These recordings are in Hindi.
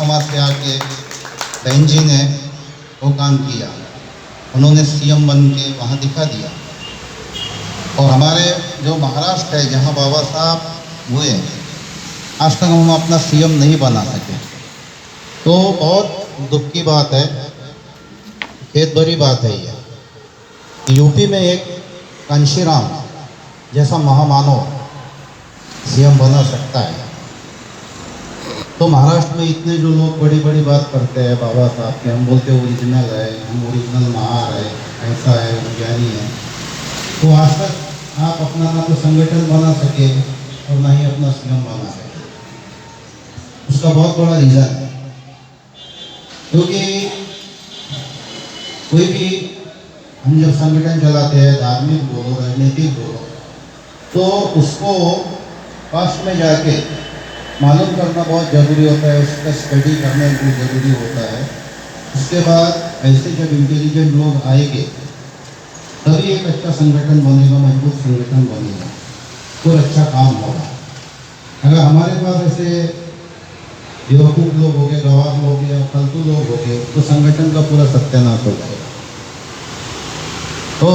समाज से आके बहन जी ने वो काम किया, उन्होंने सीएम बन के वहाँ दिखा दिया। और हमारे जो महाराष्ट्र है जहाँ बाबा साहब हुए, आज तक हम अपना सीएम नहीं बना सके। तो बहुत दुख की बात है, खेत भरी बात है ये। यूपी में एक कांशीराम जैसा महामानव सीएम बना सकता है, तो महाराष्ट्र में इतने जो लोग बड़ी बड़ी बात करते हैं बाबा साहब के, हम बोलते हैं ओरिजिनल है, हम ओरिजिनल महार है, ऐसा है, ज्ञानी है, तो आज तक आप अपना ना तो संगठन बना सके और ना ही अपना सीएम बना सके। उसका बहुत बड़ा रीज़न है, क्योंकि कोई भी हम जब संगठन चलाते हैं, धार्मिक बोलो, राजनीतिक बोलो, तो उसको पास्ट में जाके मालूम करना बहुत ज़रूरी होता है, उसका स्टडी करना बहुत ज़रूरी होता है। उसके बाद ऐसे जब इंटेलिजेंट लोग आएंगे तभी एक अच्छा संगठन बनेगा, मजबूत संगठन बनेगा, तो अच्छा काम होगा। अगर हमारे पास ऐसे बेवकूफ़ लोग हो गए, गवार लोग हो गए, फालतू लोग हो गए, तो संगठन का पूरा सत्यानाश हो जाएगा। तो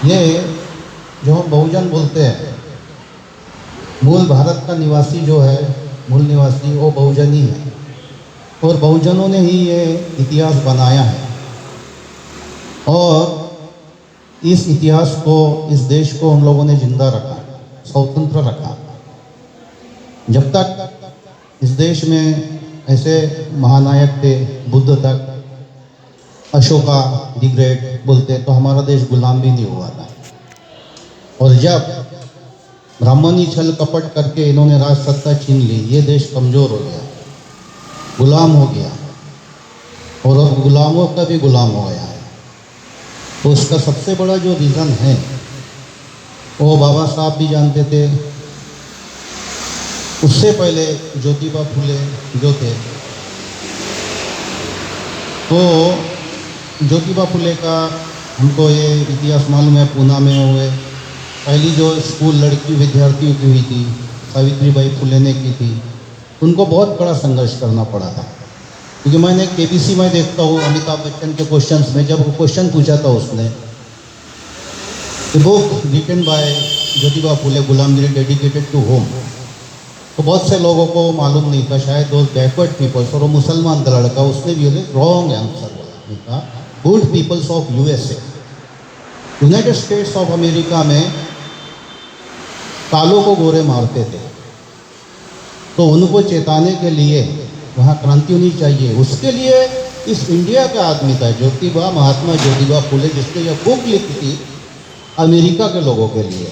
ये जो हम बहुजन बोलते हैं, मूल भारत का निवासी जो है, मूल निवासी वो बहुजन ही है, और बहुजनों ने ही ये इतिहास बनाया है। और इस इतिहास को, इस देश को हम लोगों ने जिंदा रखा, स्वतंत्र रखा। जब तक इस देश में ऐसे महानायक थे, बुद्ध तक, अशोका द ग्रेट बोलते, तो हमारा देश गुलाम भी नहीं हुआ था। और जब ब्राह्मणी छल कपट करके इन्होंने राज सत्ता छीन ली, ये देश कमज़ोर हो गया, गुलाम हो गया, और अब गुलामों का भी गुलाम हो गया है। तो उसका सबसे बड़ा जो रीज़न है वो बाबा साहब भी जानते थे, उससे पहले ज्योतिबा फुले जो थे। तो ज्योतिबा फुले का हमको ये इतिहास मालूम है, पूना में हुए पहली जो स्कूल लड़की विद्यार्थियों की हुई थी, सावित्रीबाई फुले ने की थी। उनको बहुत बड़ा संघर्ष करना पड़ा था, क्योंकि मैंने केबीसी में देखता हूँ अमिताभ बच्चन के क्वेश्चंस में, जब वो क्वेश्चन पूछा था उसने, book written by Jyotiba Phule, Gulamgiri dedicated to home, तो बहुत से लोगों को मालूम नहीं था, शायद दोज बैकवर्ड पीपल्स, और वो मुसलमान का लड़का, उसने भी रॉन्ग आंसर बोला। Good peoples of USA, United States of America में कालों को गोरे मारते थे, तो उनको चेताने के लिए वहाँ क्रांति होनी चाहिए। उसके लिए इस इंडिया का आदमी था ज्योतिबा, महात्मा ज्योतिबा फुले, जिसने यह बुक लिखी थी अमेरिका के लोगों के लिए।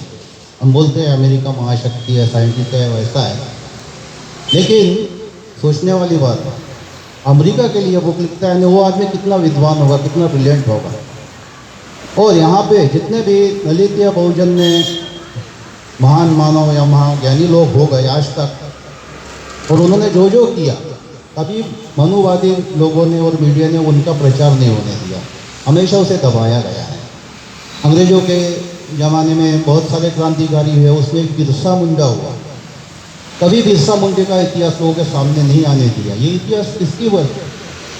हम बोलते हैं अमेरिका महाशक्ति है, साइंटिस्ट है, वैसा है, लेकिन सोचने वाली बात है, अमेरिका के लिए बुक लिखता है, वो आदमी कितना विद्वान होगा, कितना ब्रिलियंट होगा। और यहाँ पे जितने भी दलित या बहुजन ने महान मानव या महाज्ञानी लोग हो गए आज तक, और उन्होंने जो जो किया, कभी मनुवादी लोगों ने और मीडिया ने उनका प्रचार नहीं होने दिया, हमेशा उसे दबाया गया है। अंग्रेज़ों के ज़माने में बहुत सारे क्रांतिकारी हुए, उसमें एक बिरसा मुंडा हुआ, कभी बिरसा मुंडे का इतिहास लोगों के सामने नहीं आने दिया। ये इतिहास किसकी वजह?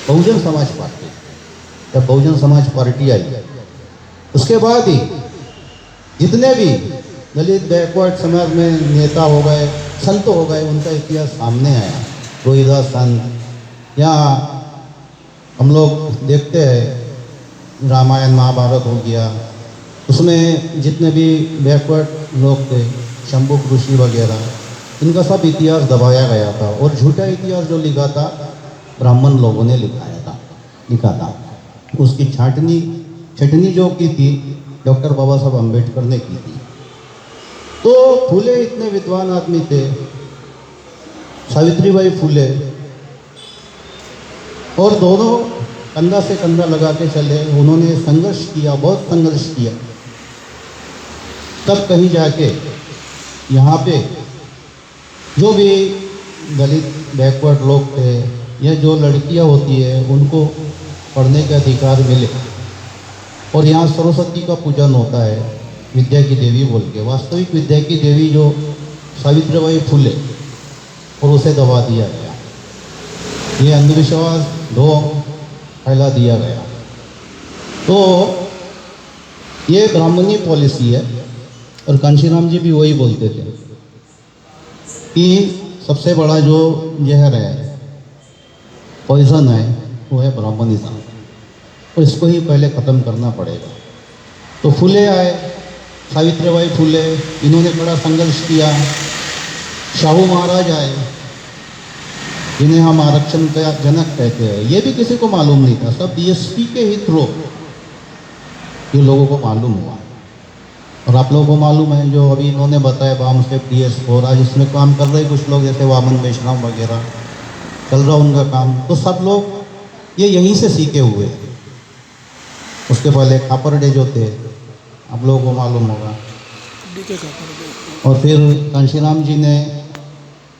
बहुजन समाज पार्टी। जब बहुजन समाज पार्टी आई, उसके बाद ही जितने भी दलित बैकवर्ड समाज में नेता हो गए, संत हो गए, उनका इतिहास सामने आया। रोहिदास संत, या हम लोग देखते हैं रामायण महाभारत हो गया, उसमें जितने भी बैकवर्ड लोग थे, शंभुक ऋषि वगैरह, इनका सब इतिहास दबाया गया था, और झूठा इतिहास जो लिखा था ब्राह्मण लोगों ने लिखा था। उसकी छटनी जो की थी डॉक्टर बाबा साहब अम्बेडकर ने की थी। तो फुले इतने विद्वान आदमी थे, सावित्रीबाई फुले, और दोनों कंधा से कंधा लगा के चले। उन्होंने संघर्ष किया, बहुत संघर्ष किया, तब कहीं जाके यहाँ पे जो भी दलित बैकवर्ड लोग थे या जो लड़कियाँ होती है उनको पढ़ने के अधिकार मिले। और यहाँ सरस्वती का पूजन होता है, विद्या की देवी बोल के। वास्तविक विद्या की देवी जो सावित्रीबाई फुले, और उसे दबा दिया गया। ये अंधविश्वास फैला दिया गया। तो ये ब्राह्मणी पॉलिसी है। और कांशीराम जी भी वही बोलते थे कि सबसे बड़ा जो जहर है, पॉइजन है, वो है ब्राह्मणिज्म, और इसको ही पहले ख़त्म करना पड़ेगा। तो फुले आए, सावित्रीबाई फुले, इन्होंने बड़ा संघर्ष किया। शाहू महाराज आए, जिन्हें हम आरक्षण का जनक कहते हैं। ये भी किसी को मालूम नहीं था, सब बीएसपी के ही थ्रू ये लोगों को मालूम हुआ। और आप लोगों को मालूम है, जो अभी इन्होंने बताया बाम से PS4 आज इसमें काम कर रहे कुछ लोग, जैसे वामन वैष्णव वगैरह चल रहा उनका काम, तो सब लोग ये यहीं से सीखे हुए। उसके पहले खापरडे जो थे, आप लोगों को मालूम होगा, और फिर कांशीराम जी ने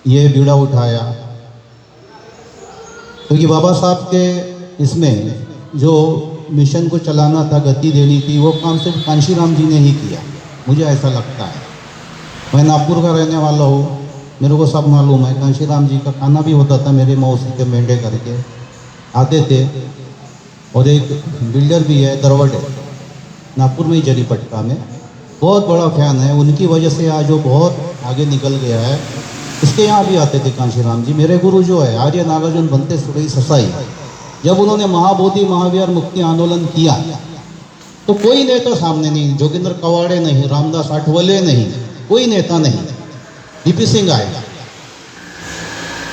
ये बीड़ा उठाया, क्योंकि बाबा साहब के इसमें जो मिशन को चलाना था, गति देनी थी, वो काम सिर्फ कांशीराम जी ने ही किया, मुझे ऐसा लगता है। मैं नागपुर का रहने वाला हूँ, मेरे को सब मालूम है। कांशीराम जी का खाना भी होता था, मेरे मौसी के मेंढे करके आते थे। और एक बिल्डर भी है दरवटे, नागपुर में ही, जरीपटका में, बहुत बड़ा फैन है। उनकी वजह से आज वो बहुत आगे निकल गया है। उसके यहाँ भी आते थे कांशीराम जी। मेरे गुरु जो है आर्य नागार्जुन बनते सुरई ससाई, जब उन्होंने महाबोधि महावीर मुक्ति आंदोलन किया तो कोई नेता सामने नहीं, जोगिंदर कवाड़े नहीं, रामदास आठवले नहीं, कोई नेता नहीं। DP सिंह आए,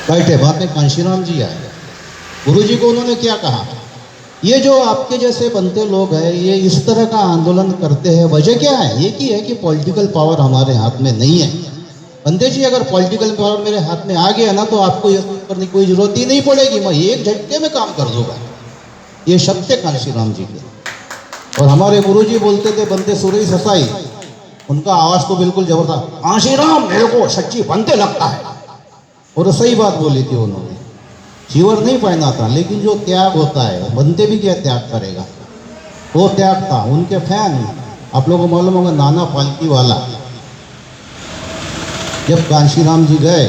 बैठे, बाद में कांशीराम जी आए। गुरु जी को उन्होंने क्या कहा, ये जो आपके जैसे बनते लोग हैं, ये इस तरह का आंदोलन करते हैं, वजह क्या है? एक ही है कि पॉलिटिकल पावर हमारे हाथ में नहीं है। बंदे जी, अगर पॉलिटिकल पावर मेरे हाथ में आ गया ना, तो आपको ये करने की कोई जरूरत ही नहीं पड़ेगी, मैं एक झटके में काम कर दूंगा। ये शब्द थे कांशीराम जी के। और हमारे गुरुजी बोलते थे बनते सुरई ससाई, उनका आवाज़ तो बिल्कुल जबरदस्त, कांशीराम मेरे को सच्ची बनते लगता है। और सही बात बोली थी उन्होंने, चीवर नहीं पहना था, लेकिन जो त्याग होता है, बनते भी क्या त्याग करेगा, वो त्याग था। उनके फैन, आप लोगों को मालूम होगा, नाना पालकी वाला, जब कांशीराम जी गए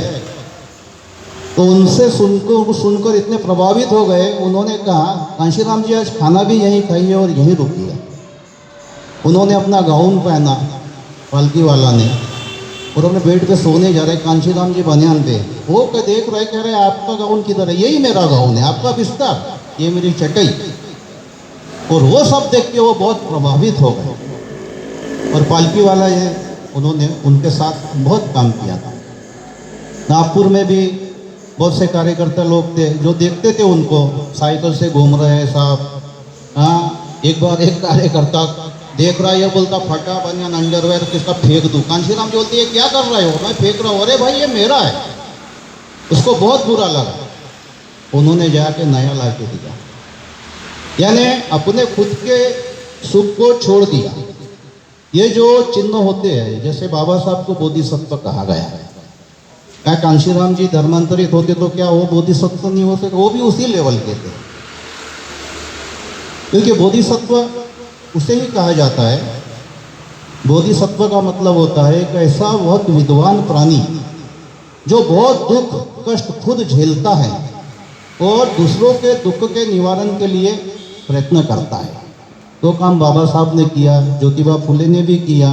तो उनसे सुनकर इतने प्रभावित हो गए, उन्होंने कहा कांशीराम जी आज खाना भी यहीं खाइए और यहीं रुकिए। उन्होंने अपना गाउन पहना पालकी वाला ने, और अपने बेड पे सोने जा रहे, कांशीराम जी बनियान पे, वो देख रहे, कह रहे आपका गाउन किधर है? यही मेरा गाउन है, आपका बिस्तर, ये मेरी चटाई। और वो सब देख के वो बहुत प्रभावित हो गए। और पालकी वाला ये, उन्होंने उनके साथ बहुत काम किया था। नागपुर में भी बहुत से कार्यकर्ता लोग थे जो देखते थे उनको साइकिल से घूम रहे हैं साहब। हाँ, एक बार एक कार्यकर्ता देख रहा है, ये बोलता फटा बनियान अंडरवेयर किसका फेंक दूँ। कांशीराम जी बोलते ये क्या कर रहे हो? मैं फेंक रहा हूँ। अरे भाई ये मेरा है। उसको बहुत बुरा लगा, उन्होंने जाके नया ला के दिया, यानी अपने खुद के सुख को छोड़ दिया। ये जो चिन्ह होते हैं, जैसे बाबा साहब को बोधिसत्व कहा गया है, क्या कांशीराम जी धर्मांतरित होते तो क्या वो बोधिसत्व नहीं हो सकते? वो भी उसी लेवल के थे, क्योंकि बोधिसत्व उसे ही कहा जाता है। बोधिसत्व का मतलब होता है एक ऐसा बहुत विद्वान प्राणी जो बहुत दुख कष्ट खुद झेलता है और दूसरों के दुख के निवारण के लिए प्रयत्न करता है। तो काम बाबा साहब ने किया, ज्योतिबा फुले ने भी किया,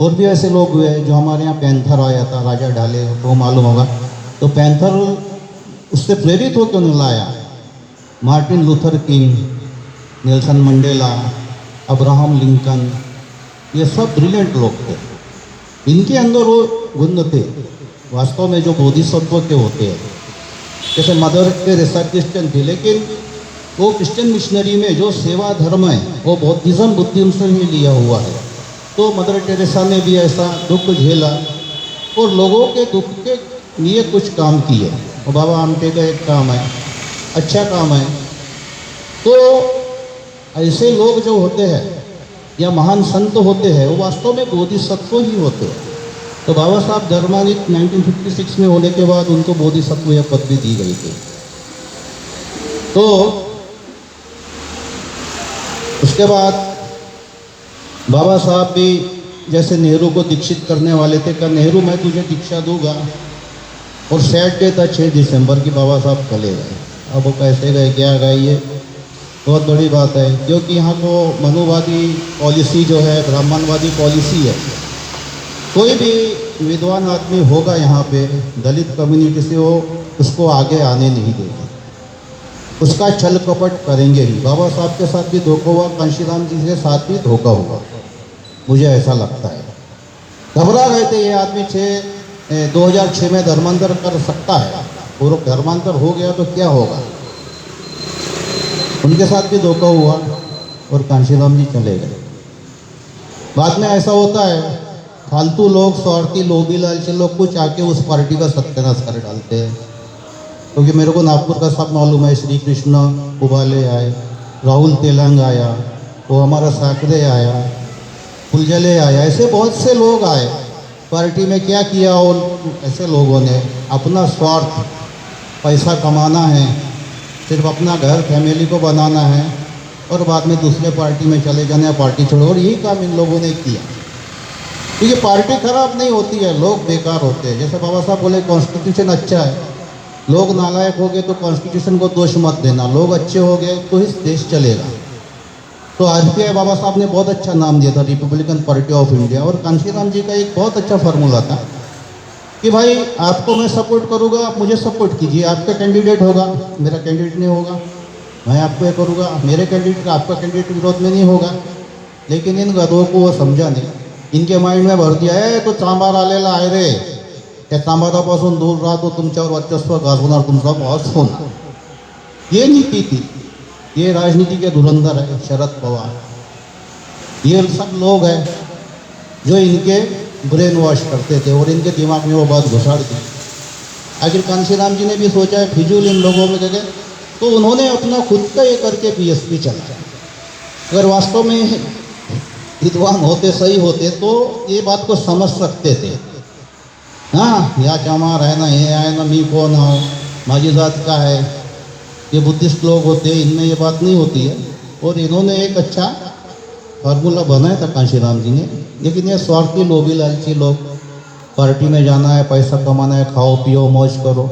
और भी ऐसे लोग हुए। जो हमारे यहाँ पैंथर आया था, राजा ढाले, वो मालूम होगा, तो पैंथर उससे प्रेरित होकर उन्हें लाया। Martin Luther king, Nelson Mandela, Abraham Lincoln, ये सब ब्रिलियंट लोग थे। इनके अंदर वो गुण थे वास्तव में जो बोधिसत्व के होते हैं। जैसे मदर टेरेसा क्रिश्चियन थी, लेकिन वो क्रिश्चियन मिशनरी में जो सेवा धर्म है वो बौद्धिज्म बुद्धिज्म से ही लिया हुआ है। तो मदर टेरेसा ने भी ऐसा दुख झेला और लोगों के दुख के लिए कुछ काम किए। और बाबा आमटे का एक काम है, अच्छा काम है। तो ऐसे लोग जो होते हैं या महान संत होते हैं, वो वास्तव में बोधिसत्व ही होते हैं। तो बाबा साहब धर्मानित 1956 में होने के बाद उनको बोधिसत्व यह पदवी दी गई थी। तो उसके बाद बाबा साहब भी जैसे नेहरू को दीक्षित करने वाले थे, कहा नेहरू मैं तुझे दीक्षा दूंगा, और सैड डे था 6 दिसंबर की, बाबा साहब चले गए। अब वो कैसे गए, क्या गए, ये बहुत बड़ी बात है, क्योंकि यहाँ को मनुवादी पॉलिसी जो है, ब्राह्मणवादी पॉलिसी है। कोई भी विद्वान आदमी होगा यहाँ पे दलित कम्युनिटी से, वो उसको आगे आने नहीं देंगे, उसका छल कपट करेंगे ही। बाबा साहब के साथ भी धोखा हुआ, कांशीराम जी के साथ भी धोखा हुआ, मुझे ऐसा लगता है। घबरा गए थे ये आदमी 2006 में धर्मांतर कर सकता है, और धर्मांतर हो गया तो क्या होगा। उनके साथ भी धोखा हुआ और कांशीराम जी चले गए। बाद में ऐसा होता है, फालतू लोग, स्वार्थी, लोभी लालची लोग कुछ आके उस पार्टी का सत्यानाश कर डालते हैं। क्योंकि मेरे को नागपुर का सब मालूम है, श्री कृष्ण उबाले आए, राहुल तेलंग आया, वो हमारा साकरे आया, फुलझले आया, ऐसे बहुत से लोग आए पार्टी में। क्या किया उन ऐसे लोगों ने, अपना स्वार्थ, पैसा कमाना है, सिर्फ अपना घर फैमिली को बनाना है, और बाद में दूसरे पार्टी में चले जाना, पार्टी छोड़ो। और यही काम इन लोगों ने किया। क्योंकि पार्टी खराब नहीं होती है, लोग बेकार होते हैं। जैसे बाबा साहब बोले कॉन्स्टिट्यूशन अच्छा है, लोग नालायक हो गए तो कॉन्स्टिट्यूशन को दोष मत देना, लोग अच्छे हो गए तो ही देश चलेगा। तो आरपीआई बाबा साहब ने बहुत अच्छा नाम दिया था, रिपब्लिकन पार्टी ऑफ इंडिया। और कांशीराम जी का एक बहुत अच्छा फार्मूला था कि भाई आपको मैं सपोर्ट करूँगा, आप मुझे सपोर्ट कीजिए, आपका कैंडिडेट होगा, मेरा कैंडिडेट नहीं होगा, मैं आपको ये करूँगा, मेरे कैंडिडेट का आपका कैंडिडेट विरोध में नहीं होगा। लेकिन इन गधों को वो समझा नहीं, इनके माइंड में भर दिया है तो चांबार आलेला आहे रे, त्या चांबारापासून दूर राहा, तो तुमच्यावर वर्चस्व गाजवणार, तुमचा बॉस होणार। ये नीति थी, ये राजनीति के धुरंधर है शरद पवार। ये सब लोग हैं जो इनके ब्रेन वॉश करते थे और इनके दिमाग में वो बात घुसाड़ दी। आखिर कांशीराम जी ने भी सोचा है फिजूल इन लोगों में जगह, तो उन्होंने अपना खुद का ये करके बीएसपी चलाया। अगर वास्तव में विद्वान होते, सही होते, तो ये बात को समझ सकते थे। हाँ, या चमार है ना, ये आहे ना, मी कौन हूँ, माझी जात का है, ये बुद्धिस्ट लोग होते हैं, इनमें ये बात नहीं होती है। और इन्होंने एक अच्छा फार्मूला बनाया था कांशीराम जी ने। लेकिन ये स्वार्थी, लोभी, लालची लोग, पार्टी में जाना है, पैसा कमाना है, खाओ पियो मौज करो,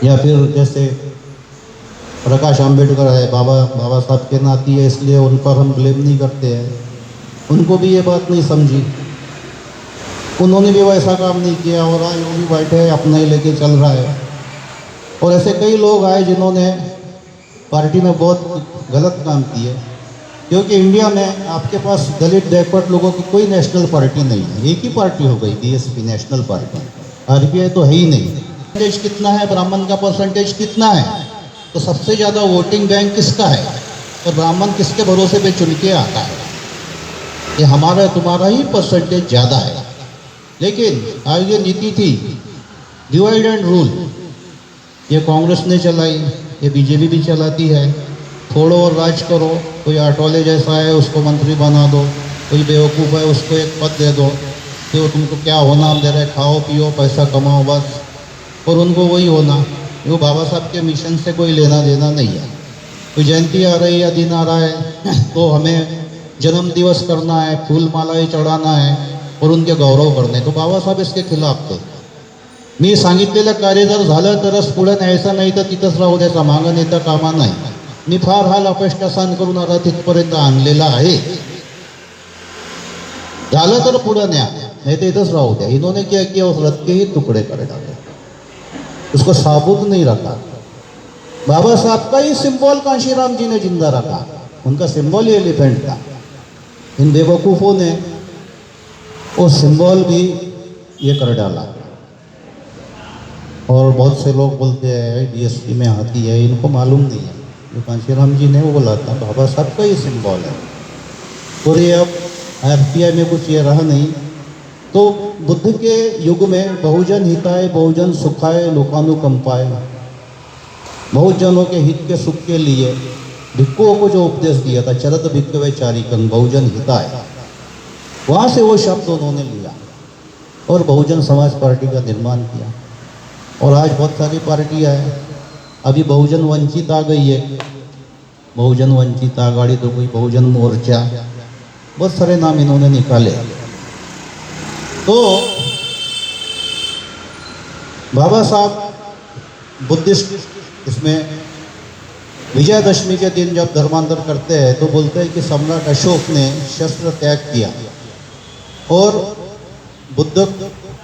या फिर जैसे प्रकाश आंबेडकर है, बाबा साहब के नाती है, इसलिए उन पर हम ब्लेम नहीं करते हैं। उनको भी ये बात नहीं समझी, उन्होंने भी वैसा काम नहीं किया, और आज वो भी बैठे हैं, अपना ही लेके चल रहा है। और ऐसे कई लोग आए जिन्होंने पार्टी में बहुत गलत काम किए। क्योंकि इंडिया में आपके पास दलित बैकवर्ड लोगों की कोई नेशनल पार्टी नहीं है, एक ही पार्टी हो गई बीएसपी नेशनल पार्टी, आरपीआई तो है ही नहीं। परसेंटेज कितना है, ब्राह्मण का परसेंटेज कितना है, तो सबसे ज़्यादा वोटिंग बैंक किसका है, और ब्राह्मण किसके भरोसे पे चुन के आता है, ये हमारा तुम्हारा ही परसेंटेज ज़्यादा है। लेकिन आज ये नीति थी डिवाइड एंड रूल, ये कांग्रेस ने चलाई, ये बीजेपी भी चलाती है। फोड़ो और राज करो, कोई आटोले जैसा है उसको मंत्री बना दो, कोई बेवकूफ़ है उसको एक पद दे दो, तो तुमको क्या होना हम दे रहे, खाओ पियो पैसा कमाओ बस, और उनको वही होना। वो बाबा साहब के मिशन से कोई लेना देना नहीं है। कोई जयंती आ रही है, दिन आ रहा है, तो हमें जन्म दिवस करना है, फूल मालाएं चढ़ाना है और उनके गौरव करणे, तो बाबा साहब इसके खिलाफ थे। मी सांगितलेलं कार्य जर झालं तरच पुढे न्यायचं, नाही तर तिथंच राहू द्यायचा, मागं नेता कामा नाही। मी फार हाल अपेष्ट सहन करून आता तिथपर्यंत आणलेला आहे, झालं तर पुढे न्या, नहीं तो इधर राहू द्या। इन्होंने क्या किया, उस रथ के ही टुकड़े कर डाले, उसको साबुत नहीं रखा। बाबा साहब का ही सिंबल कांशीराम जी ने जिंदा रखा, उनका सिंबल ही एलिफेंट था। इन बेवकूफ़ों ने वो सिंबल भी ये कर डाला। और बहुत से लोग बोलते हैं डीएसपी में हाथी है, इनको मालूम नहीं है, जो कांशीराम जी ने वो बोला था बाबा साहब का ही सिंबल है। और ये अब आरपीआई में कुछ ये रहा नहीं। तो बुद्ध के युग में बहुजन हिताय बहुजन सुखाय लोकानुकंपाय, बहुत जनों के हित के सुख के लिए भिक्खुओं को जो उपदेश दिया था, चरत भिक्खवे चारिकं बहुजन हिताय, वहाँ से वो शब्द उन्होंने लिया और बहुजन समाज पार्टी का निर्माण किया। और आज बहुत सारी पार्टियाँ हैं, अभी बहुजन वंचित आ गई है, बहुजन वंचित आघाड़ी, तो कोई बहुजन मोर्चा, बहुत सारे नाम इन्होंने निकाले। तो बाबा साहब बुद्धिस्ट इसमें विजयदशमी के दिन जब धर्मांतर करते हैं तो बोलते हैं कि सम्राट अशोक ने शस्त्र त्याग किया और बुद्ध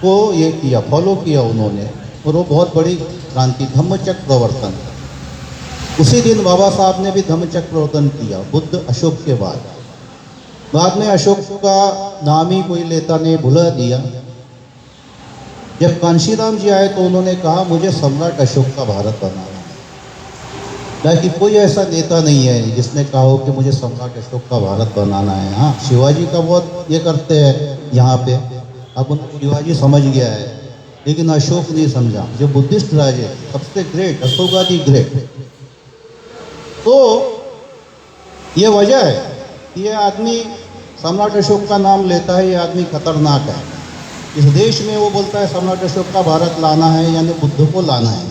को ये किया, फॉलो किया उन्होंने, और वो बहुत बड़ी क्रांति, धम्मचक्र प्रवर्तन। उसी दिन बाबा साहब ने भी धम्मचक्र प्रवर्तन किया बुद्ध अशोक के बाद में अशोक का नाम ही कोई लेता नहीं, भुला दिया। जब कांशीराम जी आए तो उन्होंने कहा मुझे सम्राट अशोक का भारत बनाना है, ताकि कोई ऐसा नेता नहीं है जिसने कहा हो कि मुझे सम्राट अशोक का भारत बनाना है। हाँ, शिवाजी का बहुत ये करते हैं यहाँ पे, अब उनको शिवाजी समझ गया है, लेकिन अशोक नहीं समझा, जो बुद्धिस्ट राजे सबसे ग्रेट, अशोकादि ग्रेट। तो ये वजह है कि ये आदमी सम्राट अशोक का नाम लेता है, ये आदमी खतरनाक है। इस देश में वो बोलता है सम्राट अशोक का भारत लाना है, यानी बुद्ध को लाना है,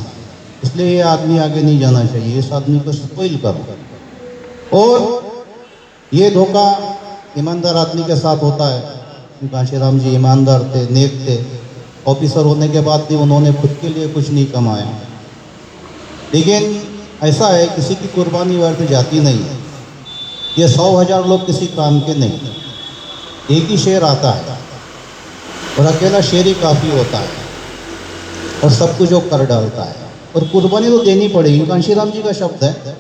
इसलिए ये आदमी आगे नहीं जाना चाहिए, इस आदमी को स्पॉइल करो। और ये धोखा ईमानदार आदमी के साथ होता है। कांशीराम जी ईमानदार थे, नेक थे, ऑफिसर होने के बाद भी उन्होंने खुद के लिए कुछ नहीं कमाया, लेकिन ऐसा है किसी की कुर्बानी व्यर्थ जाती नहीं है। ये 100,000 लोग किसी काम के नहीं, एक ही शेर आता है और अकेला शेर ही काफ़ी होता है और सब कुछ वो कर डालता है, और कुर्बानी तो देनी पड़ेगी। कांशीराम जी का शब्द है,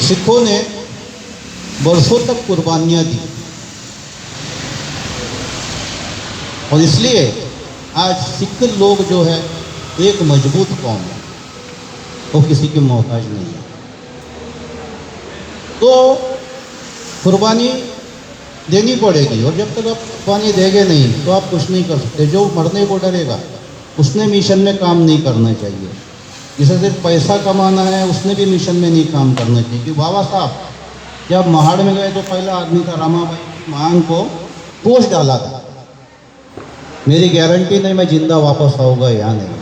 सिखों ने बरसों तक कुर्बानियाँ दी और इसलिए आज सिख लोग जो है एक मजबूत कौम है, वो किसी की मोहताज नहीं है। तो कुर्बानी देनी पड़ेगी, और जब तक आप कुर्बानी देंगे नहीं तो आप कुछ नहीं कर सकते। जो मरने को डरेगा उसने मिशन में काम नहीं करना चाहिए, जिसे सिर्फ पैसा कमाना है उसने भी मिशन में नहीं काम करना चाहिए। कि बाबा साहब जब महाड़ में गए तो पहला आदमी था रामाबाई की मांग को पोष डाला था, मेरी गारंटी नहीं मैं जिंदा वापस आऊँगा या नहीं।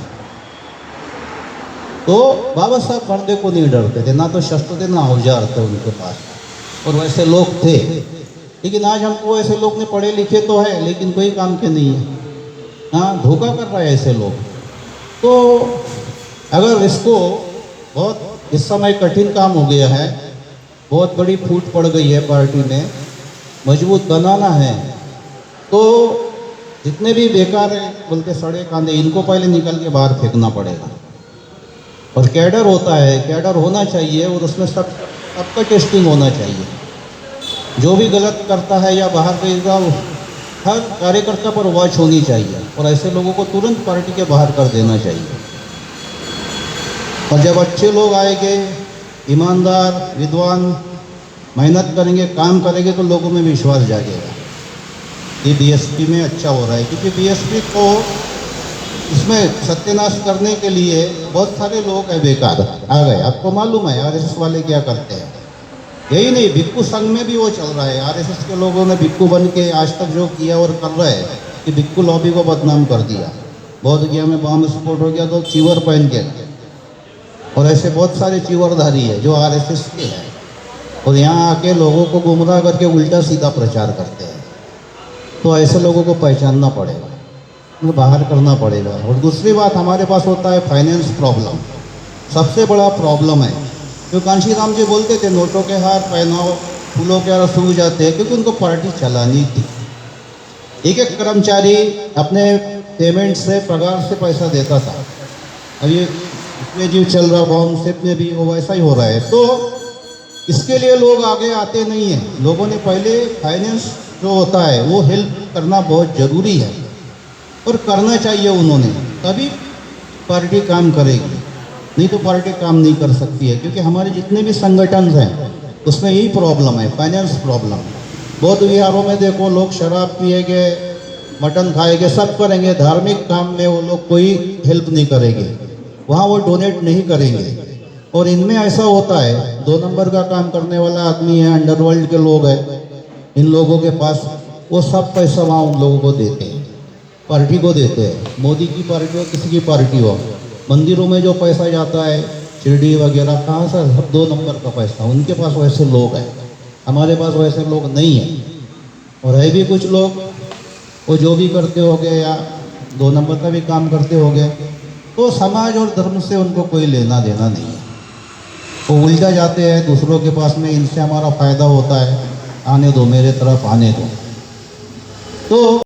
तो बाबा साहब मरने को नहीं डरते थे, ना तो शस्त्र थे ना औजार थे उनके पास, और वैसे लोग थे। लेकिन आज हमको ऐसे लोग ने पढ़े लिखे तो है लेकिन कोई काम के नहीं है। हाँ, धोखा कर रहा है ऐसे लोग। तो अगर इसको बहुत इस समय कठिन काम हो गया है, बहुत बड़ी फूट पड़ गई है पार्टी में, मजबूत बनाना है, तो जितने भी बेकार हैं बोलते सड़े कांदे, इनको पहले निकल के बाहर फेंकना पड़ेगा। और कैडर होता है, कैडर होना चाहिए, और उसमें सबका टेस्टिंग होना चाहिए। जो भी गलत करता है या बाहर भेजगा, हर कार्यकर्ता पर वॉच होनी चाहिए, और ऐसे लोगों को तुरंत पार्टी के बाहर कर देना चाहिए। और जब अच्छे लोग आएंगे, ईमानदार, विद्वान, मेहनत करेंगे, काम करेंगे, तो लोगों में विश्वास जागेगा कि बीएसपी में अच्छा हो रहा है। क्योंकि बीएसपी को इसमें सत्यानाश करने के लिए बहुत सारे लोग हैं बेकार आ गए। आपको मालूम है आरएसएस वाले क्या करते हैं? यही नहीं, भिक्खू संघ में भी वो चल रहा है। आरएसएस के लोगों ने भिक्खू बन के आज तक जो किया और कर रहे हैं कि भिक्खू लॉबी को बदनाम कर दिया। बौद्ध गया में बम विस्फोट हो गया तो चीवर पहन के, और ऐसे बहुत सारे चीवरधारी है जो आरएसएस के हैं, और यहाँ आके लोगों को गुमराह करके उल्टा सीधा प्रचार करते हैं। तो ऐसे लोगों को पहचानना पड़ेगा, उनको बाहर करना पड़ेगा। और दूसरी बात, हमारे पास होता है फाइनेंस प्रॉब्लम, सबसे बड़ा प्रॉब्लम है। जो कांशीराम जी बोलते थे नोटों के हार पहनाओ, फूलों के हार सूख जाते हैं, क्योंकि उनको पार्टी चलानी थी। एक एक कर्मचारी अपने पेमेंट से, पगार से पैसा देता था। अब ये इसमें जो चल रहा बाउंडशिप में भी वो वैसा ही हो रहा है। तो इसके लिए लोग आगे आते नहीं हैं। लोगों ने पहले फाइनेंस जो होता है वो हेल्प करना बहुत ज़रूरी है, और करना चाहिए उन्होंने, तभी पार्टी काम करेगी, नहीं तो पार्टी काम नहीं कर सकती है। क्योंकि हमारे जितने भी संगठन हैं उसमें यही प्रॉब्लम है, फाइनेंस प्रॉब्लम। बौद्ध विहारों में देखो, लोग शराब पिएंगे, मटन खाएंगे, सब करेंगे, धार्मिक काम में वो लोग कोई हेल्प नहीं करेंगे, वहाँ वो डोनेट नहीं करेंगे। और इनमें ऐसा होता है, 2 नंबर का काम करने वाला आदमी है, अंडरवर्ल्ड के लोग हैं, इन लोगों के पास वो सब पैसा वहाँ उन लोगों को देते हैं, पार्टी को देते हैं। मोदी की पार्टी हो, किसी की पार्टी हो, मंदिरों में जो पैसा जाता है, शिरडी वगैरह, कहाँ से? सब 2 नंबर का पैसा, उनके पास वैसे लोग हैं, हमारे पास वैसे लोग नहीं हैं। और है भी कुछ लोग वो जो भी करते हो गए, या 2 नंबर का भी काम करते होंगे, तो समाज और धर्म से उनको कोई लेना देना नहीं है। वो उलझा जाते हैं दूसरों के पास में, इनसे हमारा फ़ायदा होता है, आने दो मेरे तरफ आने दो। तो